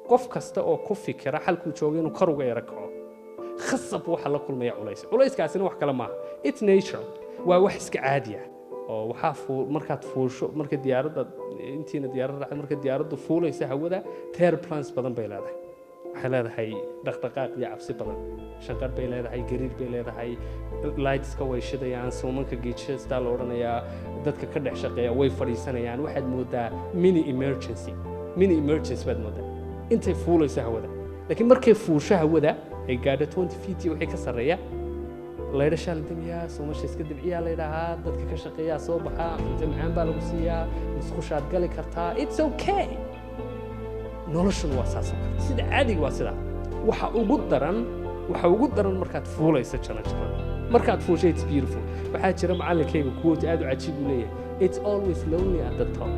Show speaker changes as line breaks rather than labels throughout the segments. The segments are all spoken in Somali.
qof kasta oo ku fikira halkuu joogay inuu kor uga yara kaco khasab waxa la kulmaya culayskaasina wax kale maaha it's nature waa wax iska caadi ah oo waxaa markaad fuusho marka diyaaradda intiina diyaaradda marka diyaaraddu fuulaysa hawada turbulence badan bay leedahay waxay leedahay dhaqdhaqaaq iyo cabsi badan shanqar bay leedahay gariir bay leedahay lightska way shidayaan suumanka geejista la odhanayaa dadka ka dhex shaqeeya way fadhiisanayaan waxaad moodaa mini emergency baad moodaa intay fuulaysa hawada laakiin markay fuusho hawada ay gaadho 20 feet iyo wixii ka sarreeya laydhashaa la damiyaa suumasha iska dibciyaa la yidhaahaa dadka ka shaqeeyaa soo baxaa cunto macaan baa lagu siiyaa musqushaad gali kartaa it's okay noloshuna waa saas sida caadiga waa sidaa waxa ugu daran markaad fuulaysa jaran markaad fuusho it's beautiful waxaa jira macallinkayga quote aad u cajiib u leeyahay it's always lonely at the top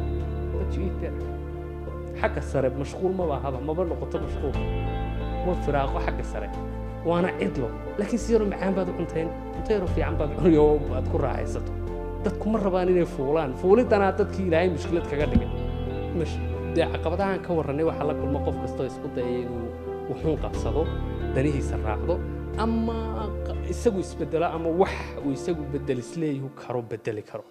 but you eat there xagga sare mashquul maba noqoto mashquul ma firaaqo xagga sare وانا عدلو لكن سيرو معان بعد عمتين عمتين رفيعان بعد عنيو بعد كل راح يسطو دتكم مرة بانين فولي أنا دتكي لاي مشكلة كجدك مش ده عقبتها كورني وحلا كل موقف كستو يسقط وحون قصده دنيه يسرعه أما يسوي بدلا أما ويسوي بدل سليه وكرو بدل كرو